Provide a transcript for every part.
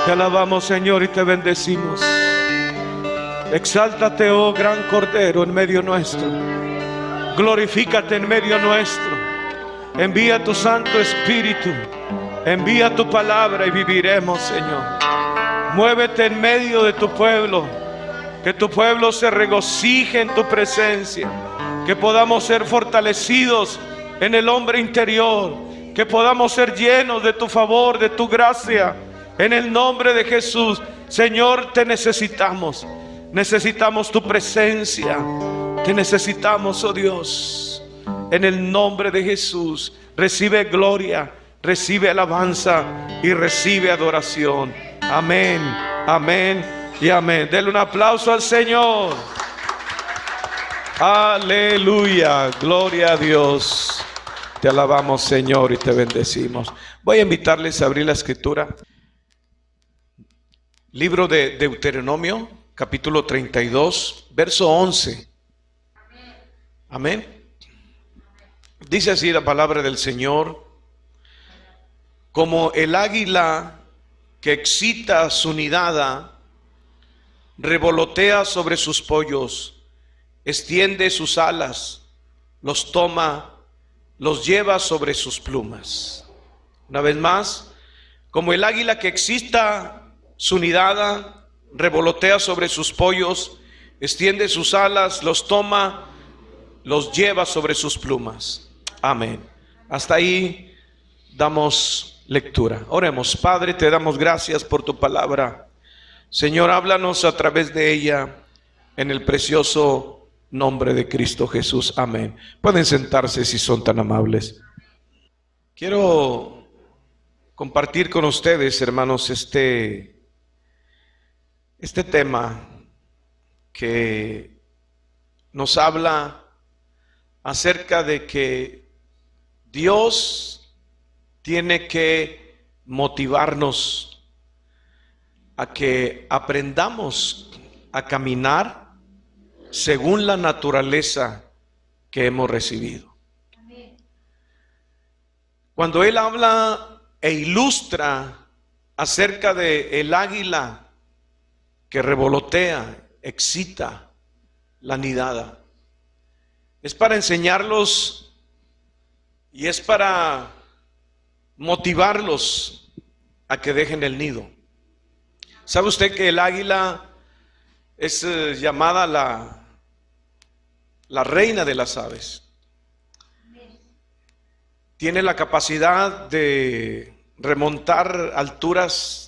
Te alabamos, Señor, y te bendecimos. Exáltate, oh gran Cordero, en medio nuestro. Glorifícate en medio nuestro. Envía tu Santo Espíritu. Envía tu palabra y viviremos, Señor. Muévete en medio de tu pueblo. Que tu pueblo se regocije en tu presencia. Que podamos ser fortalecidos en el hombre interior. Que podamos ser llenos de tu favor, de tu gracia. En el nombre de Jesús. Señor, te necesitamos. Necesitamos tu presencia. Te necesitamos, oh Dios. En el nombre de Jesús, recibe gloria, recibe alabanza y recibe adoración. Amén, amén y amén. Denle un aplauso al Señor. Aleluya, gloria a Dios. Te alabamos, Señor, y te bendecimos. Voy a invitarles a abrir la escritura. Libro de Deuteronomio, capítulo 32, verso 11. Amén. Dice así la palabra del Señor: como el águila que excita su nidada, revolotea sobre sus pollos, extiende sus alas, los toma, los lleva sobre sus plumas. Una vez más, como el águila que excita su nidada, revolotea sobre sus pollos, extiende sus alas, los toma, los lleva sobre sus plumas. Amén. Hasta ahí damos lectura. Oremos. Padre, te damos gracias por tu palabra. Señor, háblanos a través de ella, en el precioso nombre de Cristo Jesús. Amén. Pueden sentarse si son tan amables. Quiero compartir con ustedes, hermanos, este tema que nos habla acerca de que Dios tiene que motivarnos a que aprendamos a caminar según la naturaleza que hemos recibido. Cuando Él habla e ilustra acerca de el águila que revolotea, excita la nidada, es para enseñarlos y es para motivarlos a que dejen el nido. ¿Sabe usted que el águila es llamada la reina de las aves? Tiene la capacidad de remontar alturas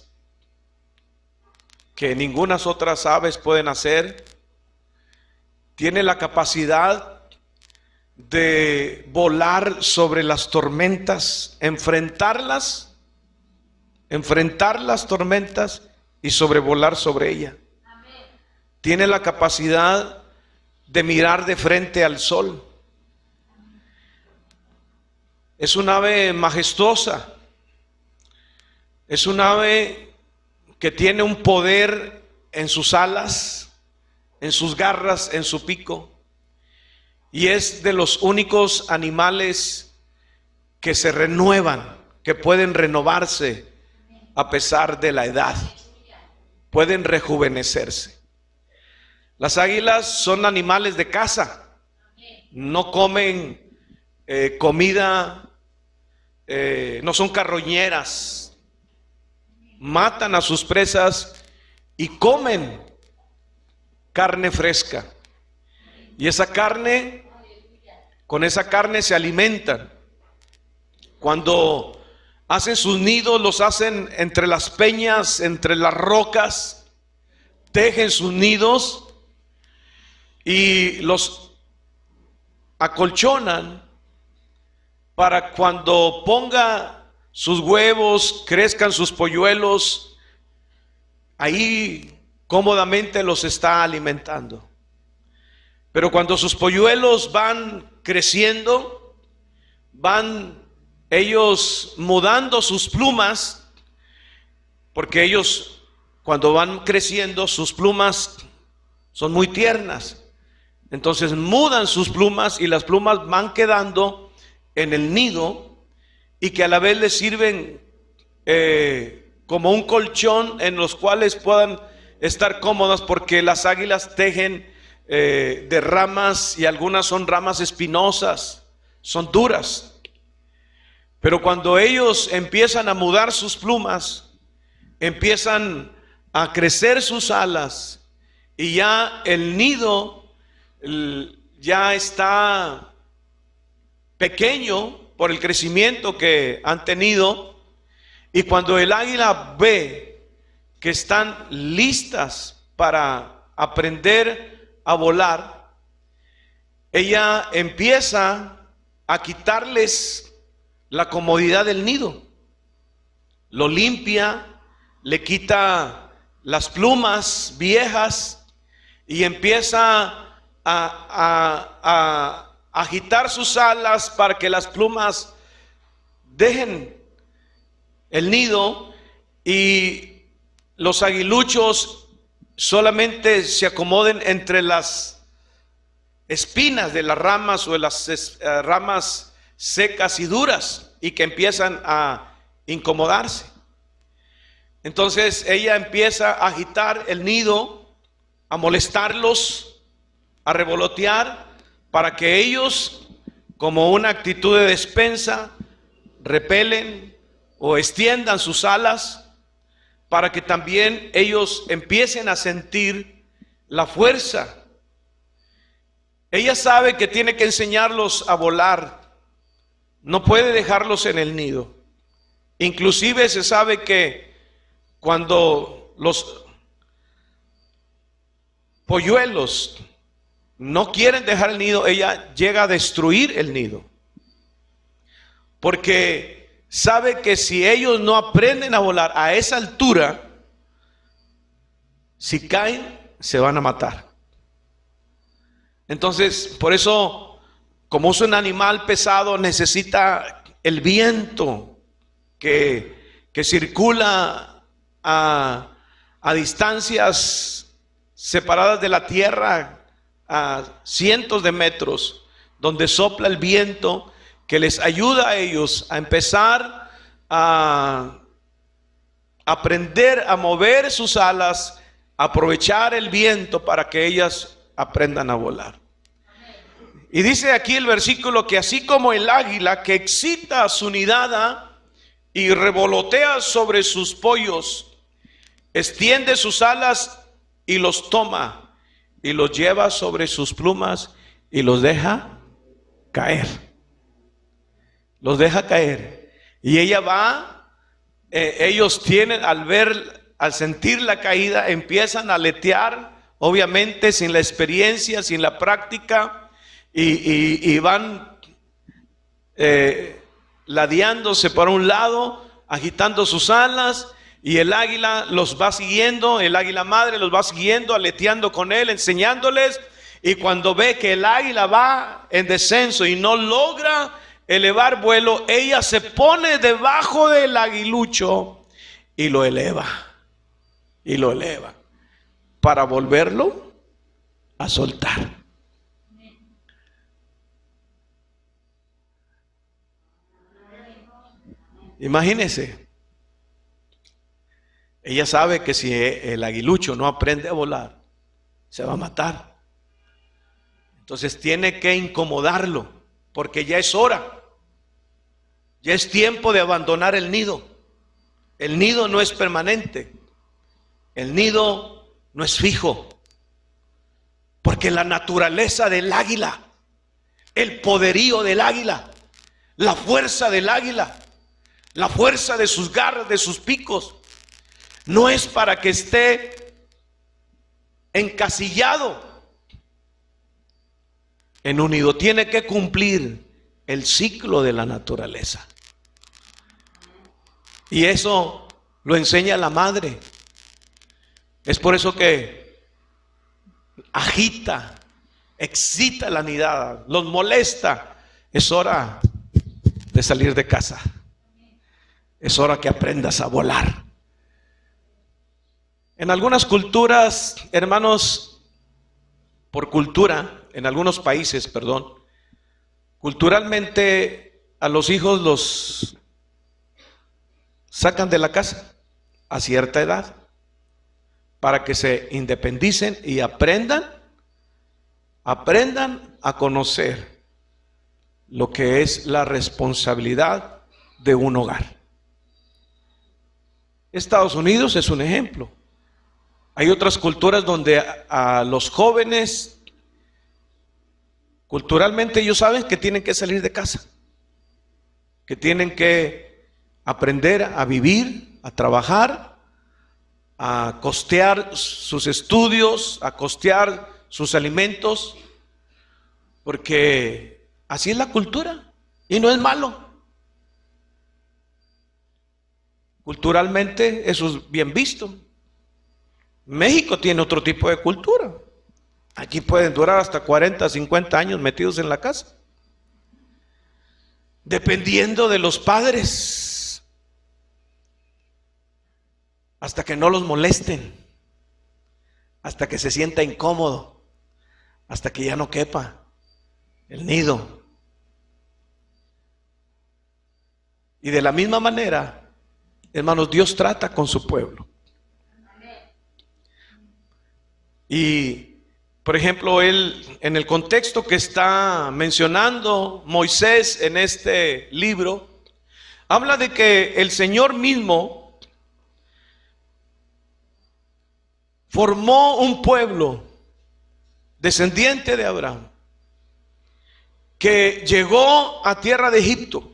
que ninguna otras aves pueden hacer. Tiene la capacidad de volar sobre las tormentas, enfrentar las tormentas y sobrevolar sobre ella. Tiene la capacidad de mirar de frente al sol. Es un ave majestuosa. Es un ave que tiene un poder en sus alas, en sus garras, en su pico. Y es de los únicos animales que se renuevan, que pueden renovarse a pesar de la edad. Pueden rejuvenecerse. Las águilas son animales de caza. No comen comida, no son carroñeras. Matan a sus presas y comen carne fresca. Y esa carne, con esa carne se alimentan. Cuando hacen sus nidos, los hacen entre las peñas, entre las rocas, tejen sus nidos y los acolchonan para cuando ponga sus huevos, crezcan sus polluelos, ahí cómodamente los está alimentando. Pero cuando sus polluelos van creciendo, van ellos mudando sus plumas, porque ellos cuando van creciendo sus plumas son muy tiernas. Entonces mudan sus plumas y las plumas van quedando en el nido y que a la vez les sirven como un colchón en los cuales puedan estar cómodas, porque las águilas tejen de ramas, y algunas son ramas espinosas, son duras. Pero cuando ellos empiezan a mudar sus plumas, empiezan a crecer sus alas, y ya el nido ya está pequeño por el crecimiento que han tenido. Y cuando el águila ve que están listas para aprender a volar, ella empieza a quitarles la comodidad del nido. Lo limpia, le quita las plumas viejas y empieza a agitar sus alas para que las plumas dejen el nido, y los aguiluchos solamente se acomoden entre las espinas de las ramas o de las ramas secas y duras, y que empiezan a incomodarse. Entonces ella empieza a agitar el nido, a molestarlos, a revolotear, para que ellos, como una actitud de defensa, repelen o extiendan sus alas, para que también ellos empiecen a sentir la fuerza. Ella sabe que tiene que enseñarlos a volar, no puede dejarlos en el nido. Inclusive se sabe que cuando los polluelos no quieren dejar el nido, ella llega a destruir el nido, porque sabe que si ellos no aprenden a volar a esa altura, si caen, se van a matar. Entonces, por eso, como es un animal pesado, necesita el viento que circula a distancias separadas de la tierra, a cientos de metros, donde sopla el viento que les ayuda a ellos a empezar a aprender a mover sus alas, aprovechar el viento para que ellas aprendan a volar. Y dice aquí el versículo que así como el águila que excita su nidada y revolotea sobre sus pollos, extiende sus alas y los toma y los lleva sobre sus plumas y los deja caer. Los deja caer. Y ella va, ellos tienen, al sentir la caída, empiezan a aletear, obviamente sin la experiencia, sin la práctica, y van ladeándose por un lado, agitando sus alas. Y el águila los va siguiendo, el águila madre los va siguiendo, aleteando con él, enseñándoles. Y cuando ve que el águila va en descenso y no logra elevar vuelo, ella se pone debajo del aguilucho y lo eleva. Y lo eleva para volverlo a soltar. Imagínense. Ella sabe que si el aguilucho no aprende a volar, se va a matar. Entonces tiene que incomodarlo, porque ya es hora. Ya es tiempo de abandonar el nido. El nido no es permanente. El nido no es fijo. Porque la naturaleza del águila, el poderío del águila, la fuerza del águila, la fuerza de sus garras, de sus picos, no es para que esté encasillado en un nido. Tiene que cumplir el ciclo de la naturaleza. Y eso lo enseña la madre. Es por eso que agita, excita la nidada, los molesta. Es hora de salir de casa. Es hora que aprendas a volar. En algunas culturas, hermanos, por cultura, en algunos países, perdón, culturalmente a los hijos los sacan de la casa a cierta edad, para que se independicen y aprendan a conocer lo que es la responsabilidad de un hogar. Estados Unidos es un ejemplo. Hay otras culturas donde a los jóvenes, culturalmente ellos saben que tienen que salir de casa, que tienen que aprender a vivir, a trabajar, a costear sus estudios, a costear sus alimentos, porque así es la cultura y no es malo. Culturalmente eso es bien visto. México tiene otro tipo de cultura. Aquí pueden durar hasta 40, 50 años metidos en la casa, dependiendo de los padres, hasta que no los molesten, hasta que se sienta incómodo, hasta que ya no quepa el nido. Y de la misma manera, hermanos, Dios trata con su pueblo. Y, por ejemplo, en el contexto que está mencionando Moisés en este libro, habla de que el Señor mismo formó un pueblo descendiente de Abraham, que llegó a tierra de Egipto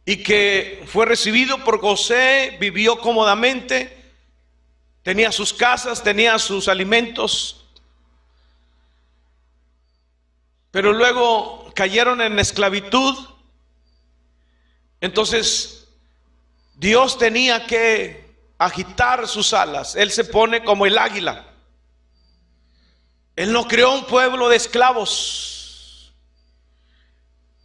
y que fue recibido por José, vivió cómodamente, tenía sus casas, tenía sus alimentos, pero luego cayeron en esclavitud. Entonces Dios tenía que agitar sus alas. Él se pone como el águila. Él no creó un pueblo de esclavos.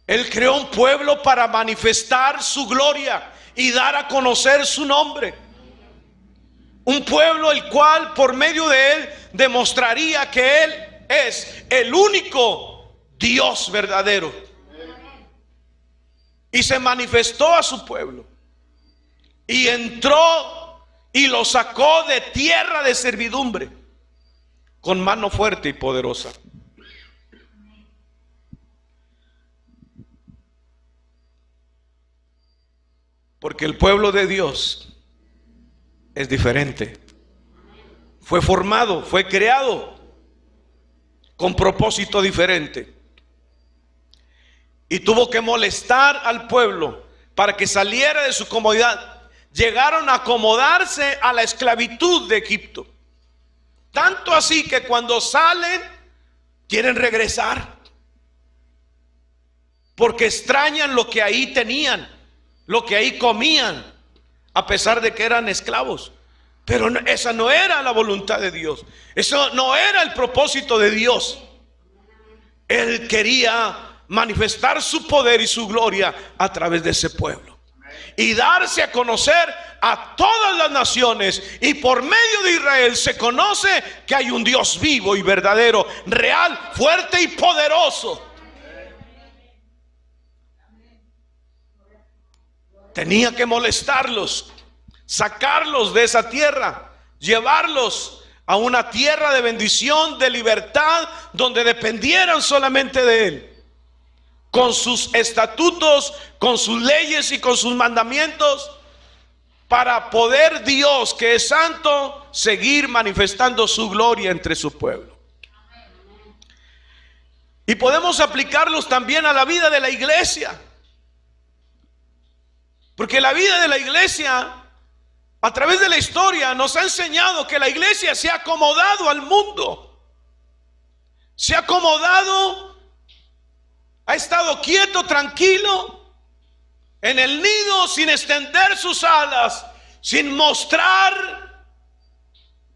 Él creó un pueblo para manifestar su gloria y dar a conocer su nombre. Un pueblo el cual por medio de él demostraría que él es el único Dios verdadero. Y se manifestó a su pueblo. Y entró y lo sacó de tierra de servidumbre con mano fuerte y poderosa. Porque el pueblo de Dios es diferente. Fue formado, fue creado con propósito diferente. Y tuvo que molestar al pueblo para que saliera de su comodidad. Llegaron a acomodarse a la esclavitud de Egipto. Tanto así que cuando salen quieren regresar, porque extrañan lo que ahí tenían, lo que ahí comían, a pesar de que eran esclavos. Pero esa no era la voluntad de Dios. Eso no era el propósito de Dios. Él quería manifestar su poder y su gloria a través de ese pueblo y darse a conocer a todas las naciones. Y por medio de Israel se conoce que hay un Dios vivo y verdadero, real, fuerte y poderoso. Tenía que molestarlos, sacarlos de esa tierra, llevarlos a una tierra de bendición, de libertad, donde dependieran solamente de él, con sus estatutos, con sus leyes y con sus mandamientos, para poder Dios, que es santo, seguir manifestando su gloria entre su pueblo. Y podemos aplicarlos también a la vida de la iglesia, porque la vida de la iglesia, a través de la historia, nos ha enseñado que la iglesia se ha acomodado al mundo, se ha acomodado, ha estado quieto, tranquilo, en el nido, sin extender sus alas, sin mostrar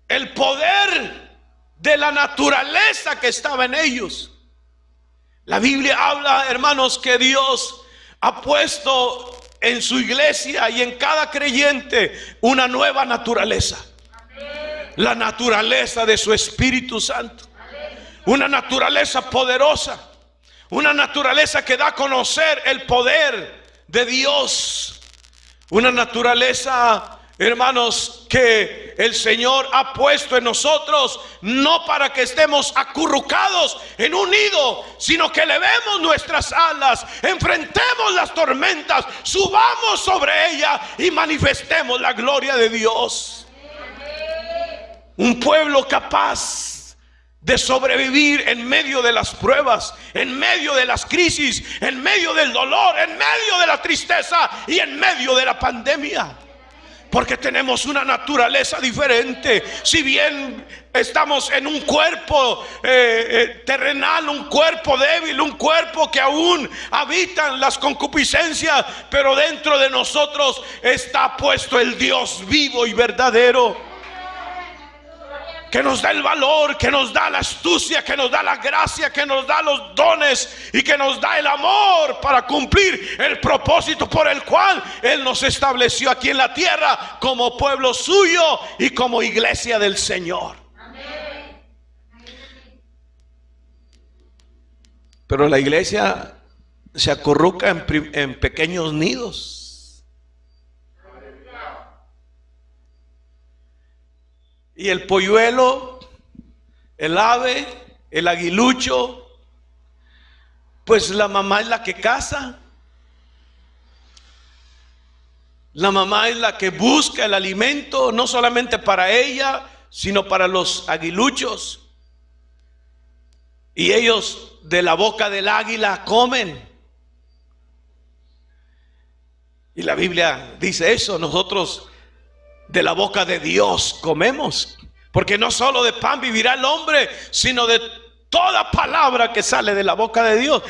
el poder de la naturaleza que estaba en ellos. La Biblia habla, hermanos, que Dios ha puesto en su iglesia y en cada creyente una nueva naturaleza. La naturaleza de su Espíritu Santo. Una naturaleza poderosa. Una naturaleza que da a conocer el poder de Dios. Una naturaleza hermanos, que el Señor ha puesto en nosotros, no para que estemos acurrucados en un nido, sino que levemos nuestras alas, enfrentemos las tormentas, subamos sobre ellas y manifestemos la gloria de Dios. Un pueblo capaz de sobrevivir en medio de las pruebas, en medio de las crisis, en medio del dolor, en medio de la tristeza y en medio de la pandemia. Porque tenemos una naturaleza diferente. Si bien estamos en un cuerpo terrenal, un cuerpo débil, un cuerpo que aún habitan las concupiscencias, pero dentro de nosotros está puesto el Dios vivo y verdadero, que nos da el valor, que nos da la astucia, que nos da la gracia, que nos da los dones y que nos da el amor para cumplir el propósito por el cual Él nos estableció aquí en la tierra como pueblo suyo y como iglesia del Señor. Amén. Pero la iglesia se acurruca en pequeños nidos. Y el polluelo, el ave, el aguilucho, pues la mamá es la que caza. La mamá es la que busca el alimento, no solamente para ella, sino para los aguiluchos. Y ellos de la boca del águila comen. Y la Biblia dice eso, nosotros de la boca de Dios comemos, porque no solo de pan vivirá el hombre, sino de toda palabra que sale de la boca de Dios.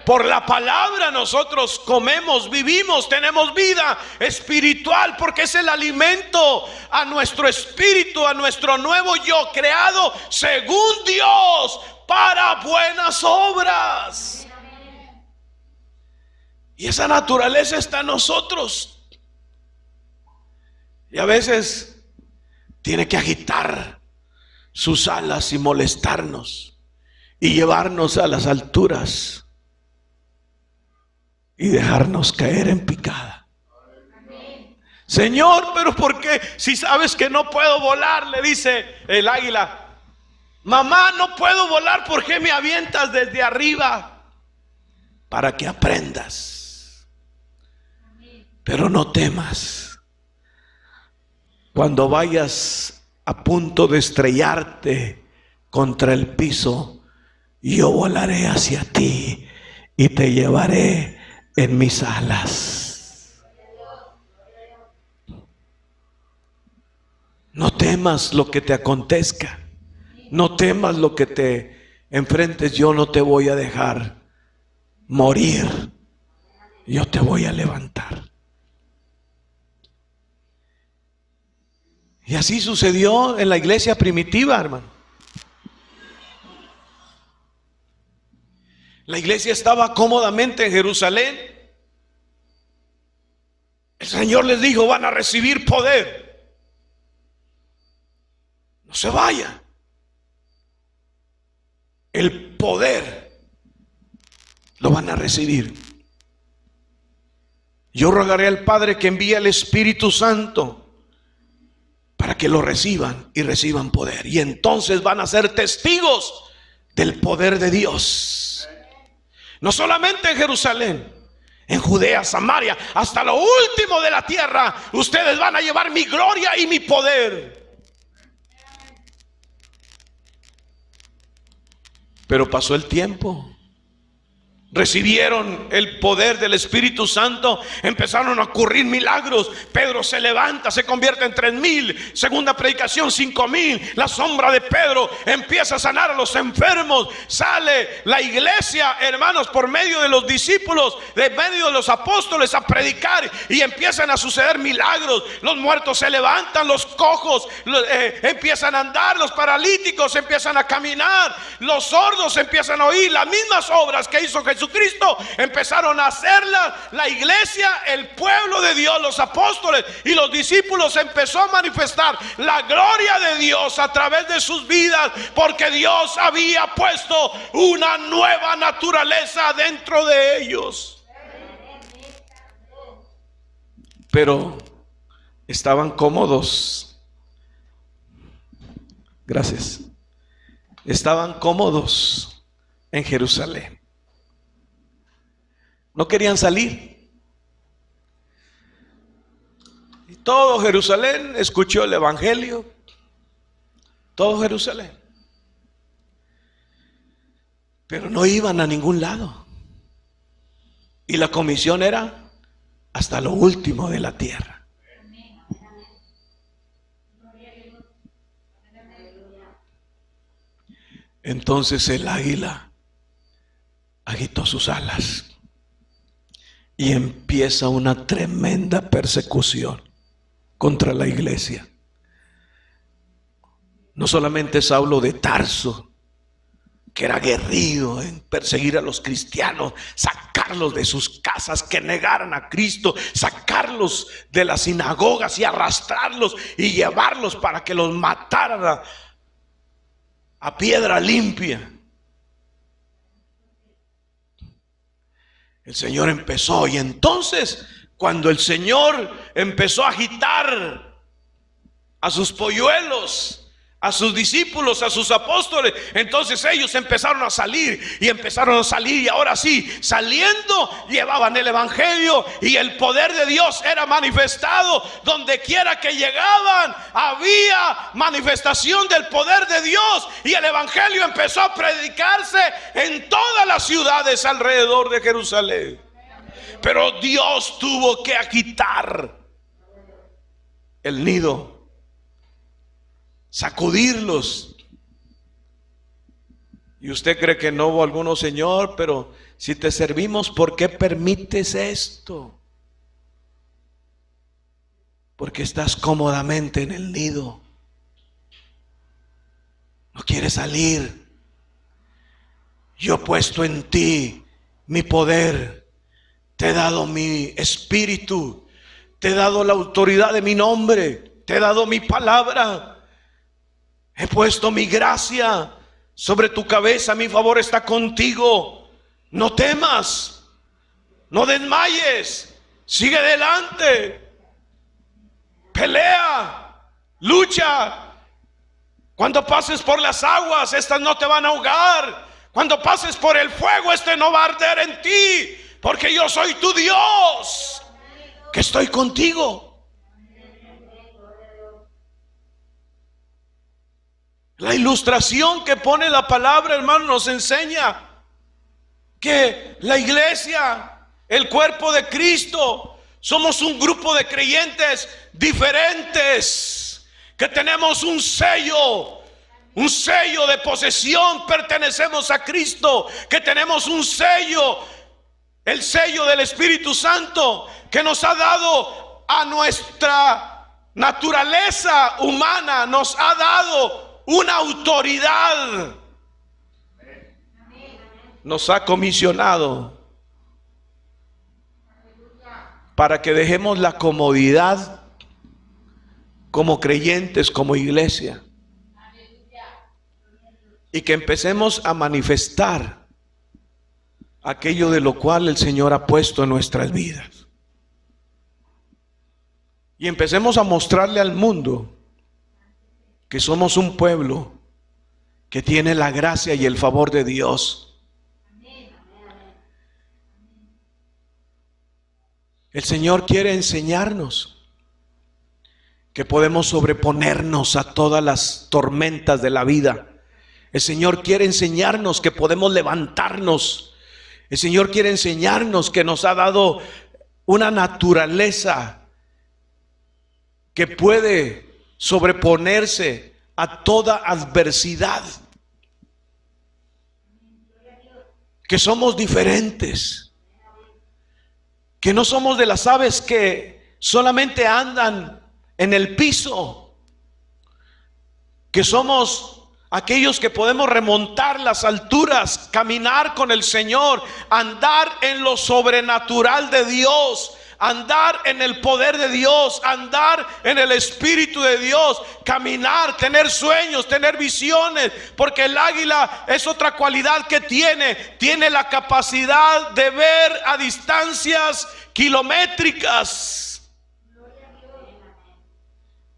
Por la palabra nosotros comemos, vivimos, tenemos vida espiritual, porque es el alimento a nuestro espíritu, a nuestro nuevo yo, creado según Dios para buenas obras. Y esa naturaleza está en nosotros. Y a veces tiene que agitar sus alas y molestarnos y llevarnos a las alturas y dejarnos caer en picada. Señor, pero ¿por qué? Si sabes que no puedo volar, le dice el águila. Mamá, no puedo volar, ¿por qué me avientas desde arriba? Para que aprendas. Pero no temas. Cuando vayas a punto de estrellarte contra el piso, yo volaré hacia ti y te llevaré en mis alas. No temas lo que te acontezca, no temas lo que te enfrentes. Yo no te voy a dejar morir, yo te voy a levantar. Y así sucedió en la iglesia primitiva, hermano. La iglesia estaba cómodamente en Jerusalén. El Señor les dijo: van a recibir poder. No se vayan. El poder lo van a recibir. Yo rogaré al Padre que envíe el Espíritu Santo para que lo reciban y reciban poder. Y entonces van a ser testigos del poder de Dios. No solamente en Jerusalén, en Judea, Samaria, hasta lo último de la tierra, ustedes van a llevar mi gloria y mi poder. Pero pasó el tiempo. Recibieron el poder del Espíritu Santo, empezaron a ocurrir milagros. Pedro se levanta, se convierte en 3,000. Segunda predicación, 5,000. La sombra de Pedro empieza a sanar a los enfermos. Sale la iglesia, hermanos, por medio de los discípulos, de medio de los apóstoles, a predicar, y empiezan a suceder milagros. Los muertos se levantan, los cojos empiezan a andar, los paralíticos empiezan a caminar, los sordos empiezan a oír. Las mismas obras que hizo Jesucristo empezaron a hacerlas la iglesia, el pueblo de Dios, los apóstoles y los discípulos. Empezó a manifestar la gloria de Dios a través de sus vidas, porque Dios había puesto una nueva naturaleza dentro de ellos. Pero estaban cómodos. Gracias. Estaban cómodos en Jerusalén. No querían salir. Y todo Jerusalén escuchó el evangelio. Todo Jerusalén. Pero no iban a ningún lado. Y la comisión era hasta lo último de la tierra. Entonces el águila agitó sus alas y empieza una tremenda persecución contra la iglesia. No solamente Saulo de Tarso, que era aguerrido en perseguir a los cristianos, sacarlos de sus casas, que negaran a Cristo, sacarlos de las sinagogas y arrastrarlos y llevarlos para que los mataran a piedra limpia. El Señor empezó, y entonces cuando el Señor empezó a agitar a sus polluelos, a sus discípulos, a sus apóstoles, entonces ellos empezaron a salir y ahora sí, saliendo llevaban el evangelio y el poder de Dios era manifestado. Donde quiera que llegaban había manifestación del poder de Dios y el evangelio empezó a predicarse en todas las ciudades alrededor de Jerusalén. Pero Dios tuvo que agitar el nido, sacudirlos. Y usted cree que no hubo alguno: Señor, pero si te servimos, ¿por qué permites esto? Porque estás cómodamente en el nido, no quieres salir. Yo he puesto en ti mi poder, te he dado mi espíritu, te he dado la autoridad de mi nombre, te he dado mi palabra. He puesto mi gracia sobre tu cabeza, mi favor está contigo. No temas, no desmayes, sigue adelante, pelea, lucha. Cuando pases por las aguas, estas no te van a ahogar. Cuando pases por el fuego, este no va a arder en ti, porque yo soy tu Dios, que estoy contigo. La ilustración que pone la palabra, hermano, nos enseña que la iglesia, el cuerpo de Cristo, somos un grupo de creyentes diferentes, que tenemos un sello de posesión, pertenecemos a Cristo, que tenemos un sello, el sello del Espíritu Santo, que nos ha dado a nuestra naturaleza humana, nos ha dado una autoridad, nos ha comisionado para que dejemos la comodidad como creyentes, como iglesia, y que empecemos a manifestar aquello de lo cual el Señor ha puesto en nuestras vidas, y empecemos a mostrarle al mundo que somos un pueblo que tiene la gracia y el favor de Dios. El Señor quiere enseñarnos que podemos sobreponernos a todas las tormentas de la vida. El Señor quiere enseñarnos que podemos levantarnos. El Señor quiere enseñarnos que nos ha dado una naturaleza que puede sobreponerse a toda adversidad, que somos diferentes, que no somos de las aves que solamente andan en el piso, que somos aquellos que podemos remontar las alturas, caminar con el Señor, andar en lo sobrenatural de Dios, andar en el poder de Dios, andar en el Espíritu de Dios, caminar, tener sueños, tener visiones, porque el águila es otra cualidad que tiene la capacidad de ver a distancias kilométricas.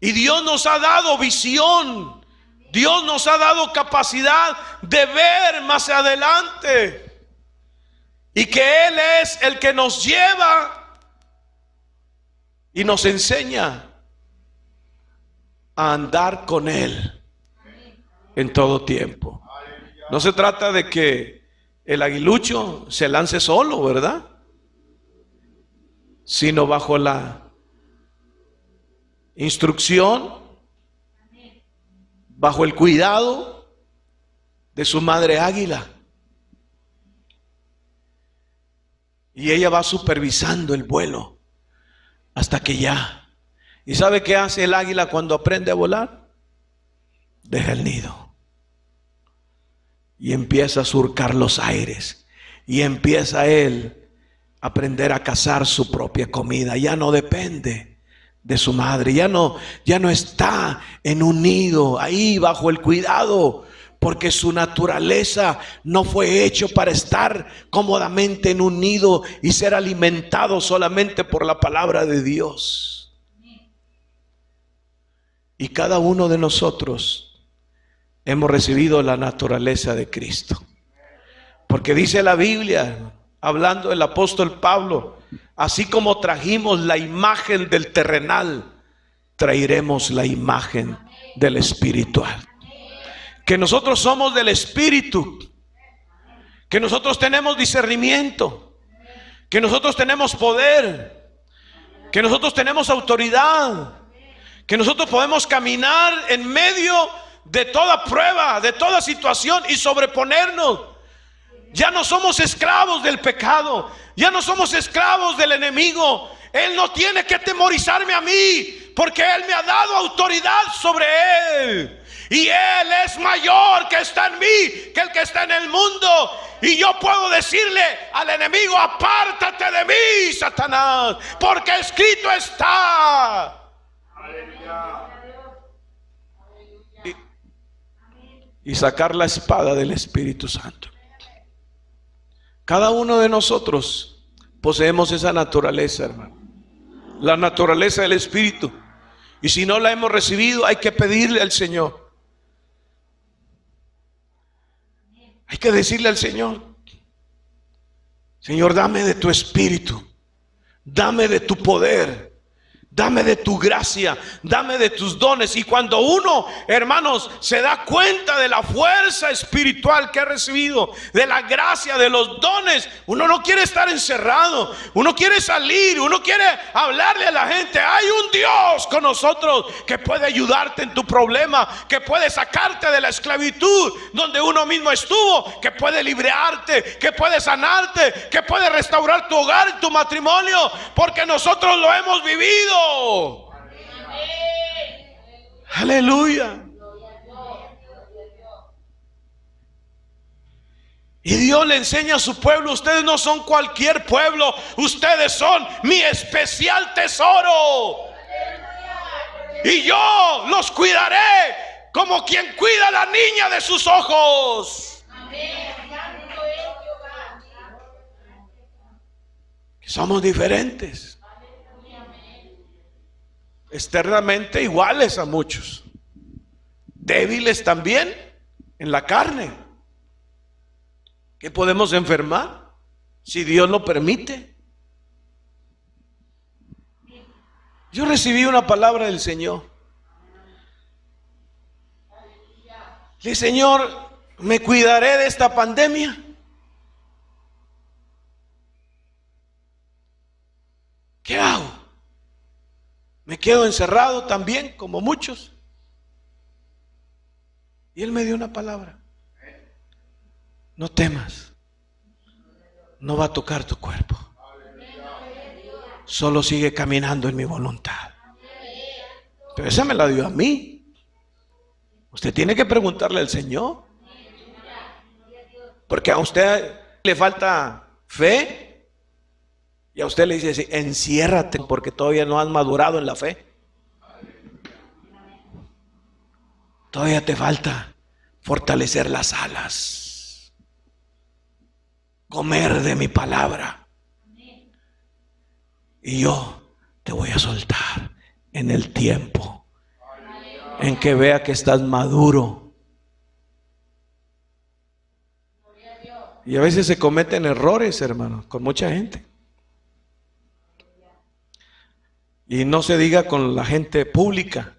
Y Dios nos ha dado visión. Dios nos ha dado capacidad de ver más adelante. Y que Él es el que nos lleva y nos enseña a andar con Él en todo tiempo. No se trata de que el aguilucho se lance solo, ¿verdad? Sino bajo la instrucción, bajo el cuidado de su madre águila. Y ella va supervisando el vuelo hasta que ya. ¿Y sabe qué hace el águila cuando aprende a volar? Deja el nido y empieza a surcar los aires. Y empieza él a aprender a cazar su propia comida. Ya no depende de su madre, ya no está en un nido ahí bajo el cuidado, porque su naturaleza no fue hecho para estar cómodamente en un nido y ser alimentado solamente por la palabra de Dios. Y cada uno de nosotros hemos recibido la naturaleza de Cristo, porque dice la Biblia, hablando del apóstol Pablo: así como trajimos la imagen del terrenal, traeremos la imagen del espiritual. Que nosotros somos del espíritu, que nosotros tenemos discernimiento, que nosotros tenemos poder, que nosotros tenemos autoridad, que nosotros podemos caminar en medio de toda prueba, de toda situación y sobreponernos. Ya no somos esclavos del pecado, ya no somos esclavos del enemigo. Él no tiene que atemorizarme a mí, porque Él me ha dado autoridad sobre él. Y Él es mayor que está en mí que el que está en el mundo. Y yo puedo decirle al enemigo: apártate de mí, Satanás, porque escrito está. Y sacar la espada del Espíritu Santo. Cada uno de nosotros poseemos esa naturaleza, hermano, la naturaleza del Espíritu. Y si no la hemos recibido, hay que pedirle al Señor. Hay que decirle al Señor: Señor, dame de tu Espíritu, dame de tu poder, dame de tu gracia, dame de tus dones. Y cuando uno, hermanos, se da cuenta de la fuerza espiritual que ha recibido, de la gracia, de los dones, uno no quiere estar encerrado, uno quiere salir, uno quiere hablarle a la gente. Hay un Dios con nosotros que puede ayudarte en tu problema, que puede sacarte de la esclavitud donde uno mismo estuvo, que puede librarte, que puede sanarte, que puede restaurar tu hogar y tu matrimonio, porque nosotros lo hemos vivido. Aleluya. Y Dios le enseña a su pueblo: ustedes no son cualquier pueblo, ustedes son mi especial tesoro. Y yo los cuidaré como quien cuida a la niña de sus ojos. Que somos diferentes, externamente iguales a muchos, débiles también en la carne, que podemos enfermar si Dios lo permite. Yo recibí una palabra del Señor. Le dije: Señor, ¿me cuidaré de esta pandemia? ¿Qué hago? ¿Me quedo encerrado también como muchos? Y Él me dio una palabra: no temas, no va a tocar tu cuerpo, solo sigue caminando en mi voluntad. Pero esa me la dio a mí. Usted tiene que preguntarle al Señor, porque a usted le falta fe. Y a usted le dice: enciérrate, porque todavía no has madurado en la fe. Todavía te falta fortalecer las alas, comer de mi palabra. Y yo te voy a soltar en el tiempo en que vea que estás maduro. Y a veces se cometen errores, hermanos, con mucha gente. Y no se diga con la gente pública.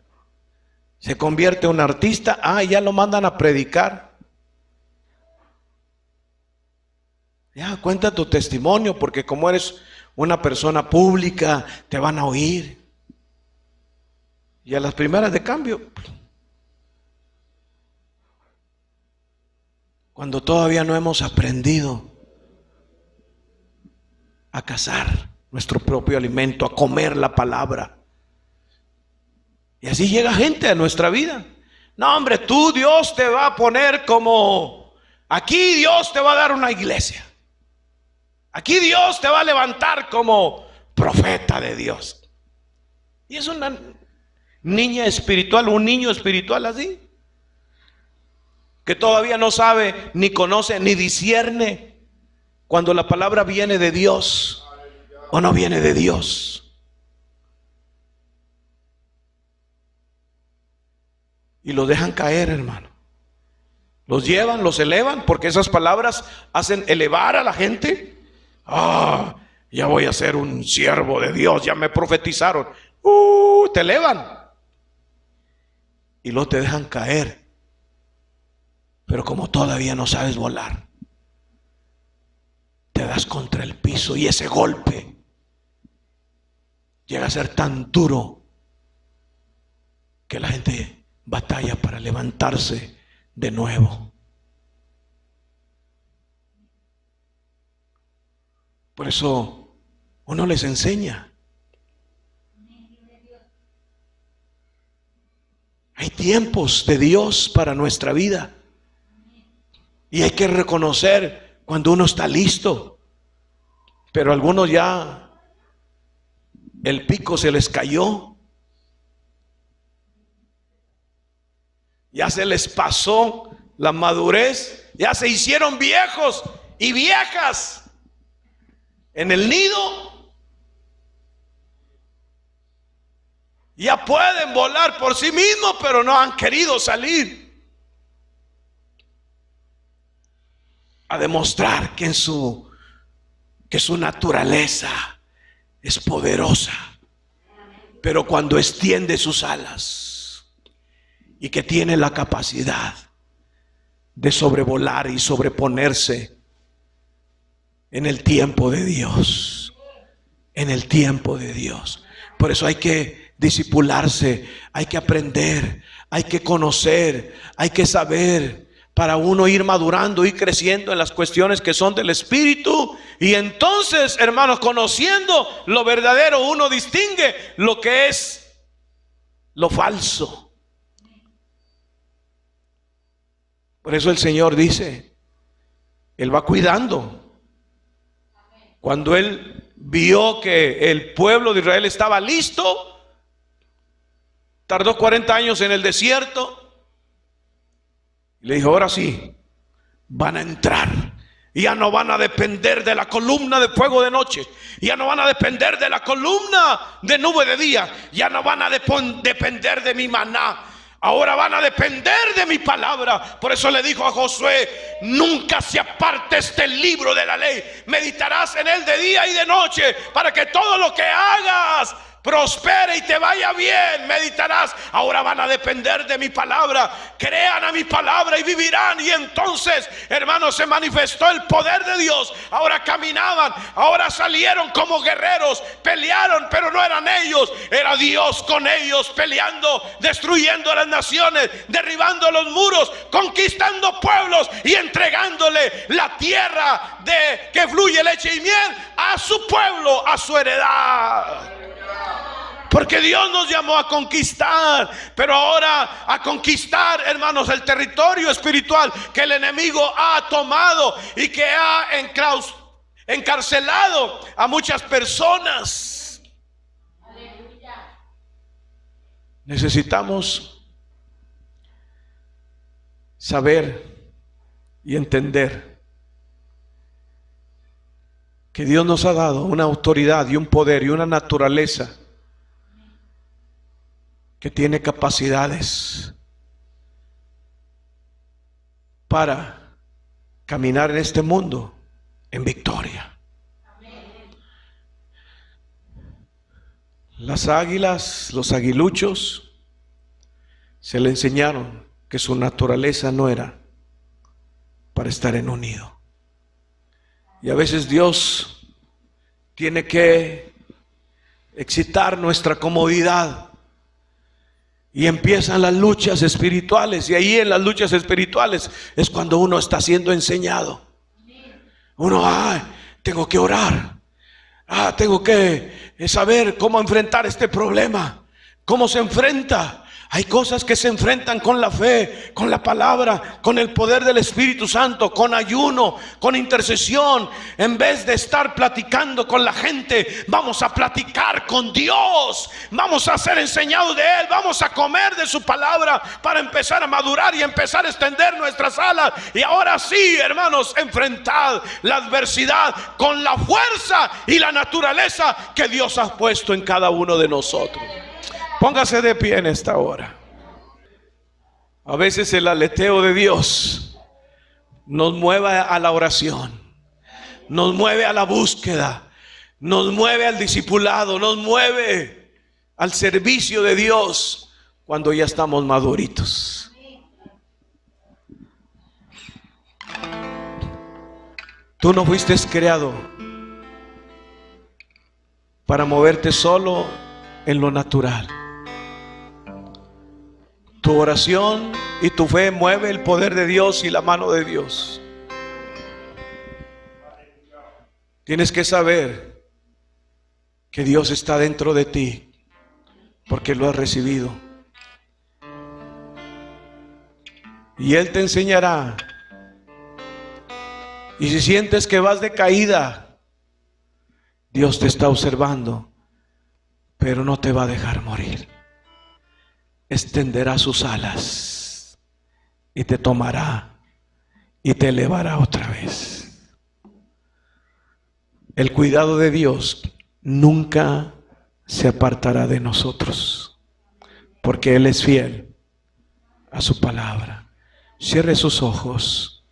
Se convierte en un artista, ya lo mandan a predicar. Ya, cuenta tu testimonio, porque como eres una persona pública, te van a oír. Y a las primeras de cambio, cuando todavía no hemos aprendido a cazar nuestro propio alimento, a comer la palabra. Y así llega gente a nuestra vida. No, hombre, tú, Dios te va a poner como, aquí Dios te va a dar una iglesia. Aquí Dios te va a levantar como profeta de Dios. Y es una niña espiritual, un niño espiritual así, que todavía no sabe, ni conoce, ni discierne cuando la palabra viene de Dios o no viene de Dios. Y los dejan caer, hermano. Los llevan, los elevan, porque esas palabras hacen elevar a la gente. Ya voy a ser un siervo de Dios, ya me profetizaron. Te elevan. Y luego te dejan caer. Pero como todavía no sabes volar, te das contra el piso y ese golpe llega a ser tan duro que la gente batalla para levantarse de nuevo. Por eso uno les enseña. Hay tiempos de Dios para nuestra vida. Y hay que reconocer cuando uno está listo. Pero a algunos ya el pico se les cayó. Ya se les pasó la madurez. Ya se hicieron viejos y viejas en el nido. Ya pueden volar por sí mismos, pero no han querido salir a demostrar que su naturaleza es poderosa. Pero cuando extiende sus alas y que tiene la capacidad de sobrevolar y sobreponerse en el tiempo de Dios, en el tiempo de Dios. Por eso hay que discipularse, hay que aprender, hay que conocer, hay que saber, para uno ir madurando, ir creciendo en las cuestiones que son del Espíritu. Y entonces, hermanos, conociendo lo verdadero, uno distingue lo que es lo falso. Por eso el Señor dice, Él va cuidando. Cuando Él vio que el pueblo de Israel estaba listo, tardó 40 años en el desierto. Y le dijo, ahora sí, van a entrar. Y ya no van a depender de la columna de fuego de noche. Ya no van a depender de la columna de nube de día. Ya no van a depender de mi maná. Ahora van a depender de mi palabra. Por eso le dijo a Josué, nunca se aparte este libro de la ley. Meditarás en él de día y de noche, para que todo lo que hagas prospere y te vaya bien. Meditarás. Ahora van a depender de mi palabra. Crean a mi palabra y vivirán. Y entonces, hermanos, se manifestó el poder de Dios. Ahora caminaban, ahora salieron como guerreros, pelearon, pero no eran ellos, era Dios con ellos, peleando, destruyendo las naciones, derribando los muros, conquistando pueblos y entregándole la tierra de que fluye leche y miel a su pueblo, a su heredad. Porque Dios nos llamó a conquistar, pero ahora a conquistar, hermanos, el territorio espiritual que el enemigo ha tomado y que ha encarcelado a muchas personas. Necesitamos saber y entender que Dios nos ha dado una autoridad y un poder y una naturaleza que tiene capacidades para caminar en este mundo en victoria. Las águilas, los aguiluchos, se le enseñaron que su naturaleza no era para estar en un nido. Y a veces Dios tiene que excitar nuestra comodidad. Y empiezan las luchas espirituales. Y ahí en las luchas espirituales es cuando uno está siendo enseñado. Uno, tengo que orar. Tengo que saber cómo enfrentar este problema. ¿Cómo se enfrenta? Hay cosas que se enfrentan con la fe, con la palabra, con el poder del Espíritu Santo, con ayuno, con intercesión. En vez de estar platicando con la gente, vamos a platicar con Dios. Vamos a ser enseñados de Él. Vamos a comer de su palabra para empezar a madurar y empezar a extender nuestras alas. Y ahora sí, hermanos, enfrentad la adversidad con la fuerza y la naturaleza que Dios ha puesto en cada uno de nosotros. Póngase de pie en esta hora. A veces el aleteo de Dios nos mueve a la oración, nos mueve a la búsqueda, nos mueve al discipulado, nos mueve al servicio de Dios cuando ya estamos maduritos. Tú no fuiste creado para moverte solo en lo natural. Tu oración y tu fe mueve el poder de Dios y la mano de Dios. Tienes que saber que Dios está dentro de ti porque lo has recibido. Y Él te enseñará. Y si sientes que vas de caída, Dios te está observando, pero no te va a dejar morir. Extenderá sus alas y te tomará y te elevará otra vez. El cuidado de Dios nunca se apartará de nosotros, porque Él es fiel a su palabra. Cierre sus ojos.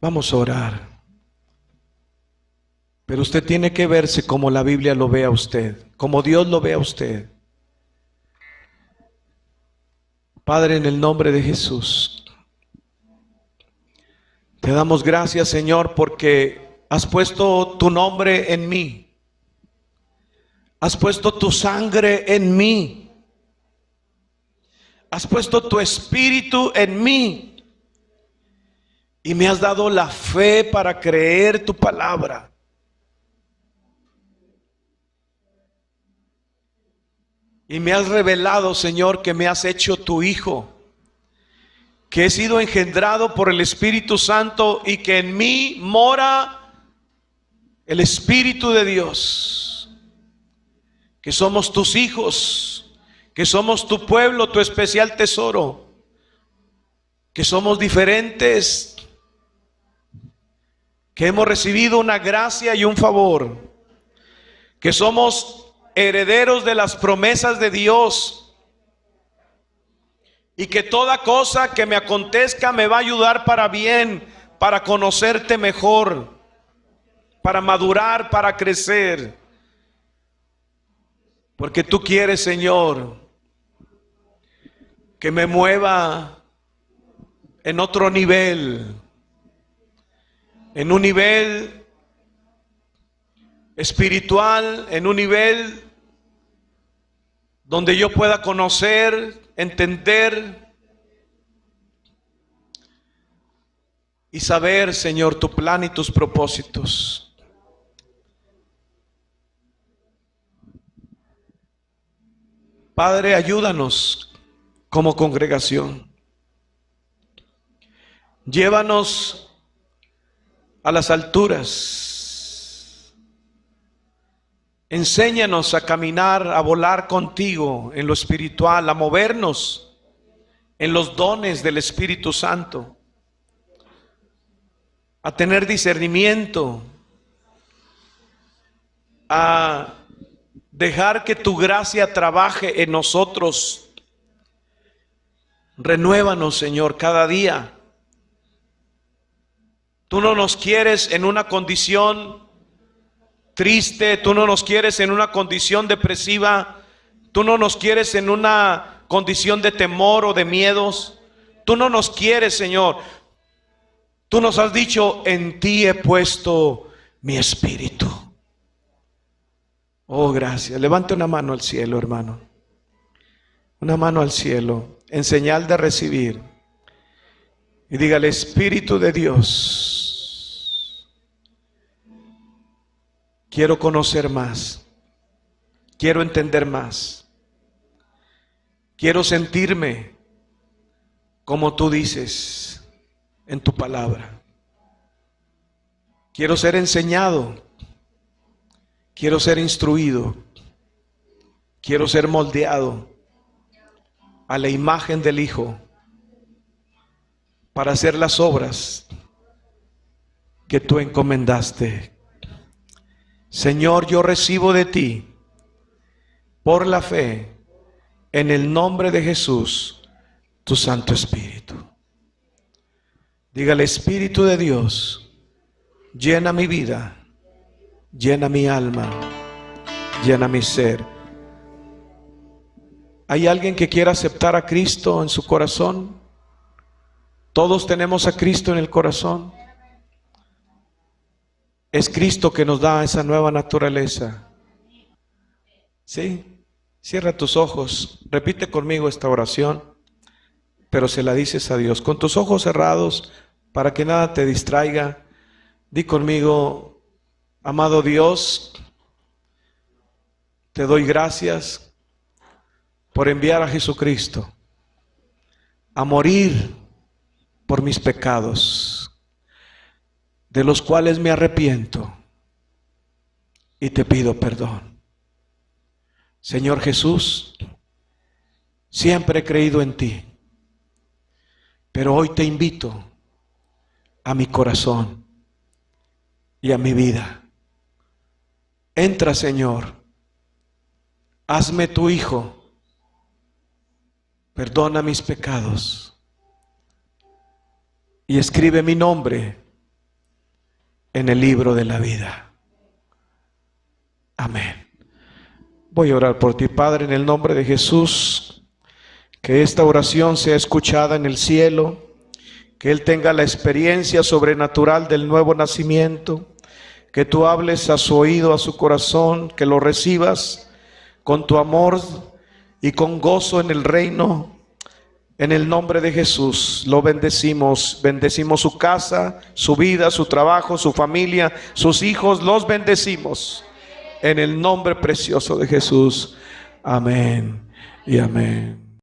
Vamos a orar. Pero usted tiene que verse como la Biblia lo ve a usted, como Dios lo ve a usted. Padre, en el nombre de Jesús, te damos gracias, Señor, porque has puesto tu nombre en mí. Has puesto tu sangre en mí. Has puesto tu espíritu en mí. Y me has dado la fe para creer tu palabra. Y me has revelado, Señor, que me has hecho tu hijo, que he sido engendrado por el Espíritu Santo y que en mí mora el Espíritu de Dios, que somos tus hijos, que somos tu pueblo, tu especial tesoro, que somos diferentes, que hemos recibido una gracia y un favor, que somos herederos de las promesas de Dios y que toda cosa que me acontezca me va a ayudar para bien, para conocerte mejor, para madurar, para crecer, porque tú quieres, Señor, que me mueva en otro nivel, en un nivel espiritual, en un nivel donde yo pueda conocer, entender y saber, Señor, tu plan y tus propósitos. Padre, ayúdanos como congregación. Llévanos a las alturas. Enséñanos a caminar, a volar contigo en lo espiritual, a movernos en los dones del Espíritu Santo, a tener discernimiento, a dejar que tu gracia trabaje en nosotros. Renuévanos, Señor, cada día. Tú no nos quieres en una condición triste, tú no nos quieres en una condición depresiva, tú no nos quieres en una condición de temor o de miedos. Tú no nos quieres, Señor. Tú nos has dicho: en ti he puesto mi espíritu. Oh, gracias. Levante una mano al cielo, hermano. Una mano al cielo, en señal de recibir. Y dígale: Espíritu de Dios, quiero conocer más. Quiero entender más. Quiero sentirme como tú dices en tu palabra. Quiero ser enseñado. Quiero ser instruido. Quiero ser moldeado a la imagen del Hijo para hacer las obras que tú encomendaste. Señor, yo recibo de ti por la fe, en el nombre de Jesús, tu Santo Espíritu. Dígale: Espíritu de Dios, llena mi vida, llena mi alma, llena mi ser. ¿Hay alguien que quiera aceptar a Cristo en su corazón? Todos tenemos a Cristo en el corazón. Es Cristo que nos da esa nueva naturaleza. ¿Sí? Cierra tus ojos, repite conmigo esta oración, pero se la dices a Dios. Con tus ojos cerrados, para que nada te distraiga, di conmigo: amado Dios, te doy gracias por enviar a Jesucristo a morir por mis pecados, de los cuales me arrepiento y te pido perdón. Señor Jesús, siempre he creído en ti, pero hoy te invito a mi corazón y a mi vida. Entra, Señor, hazme tu hijo, perdona mis pecados y escribe mi nombre en el libro de la vida. Amén. Voy a orar por ti, Padre, en el nombre de Jesús. Que esta oración sea escuchada en el cielo, que Él tenga la experiencia sobrenatural del nuevo nacimiento, que tú hables a su oído, a su corazón, que lo recibas con tu amor y con gozo en el reino. En el nombre de Jesús lo bendecimos. Bendecimos su casa, su vida, su trabajo, su familia, sus hijos, los bendecimos. En el nombre precioso de Jesús. Amén y amén.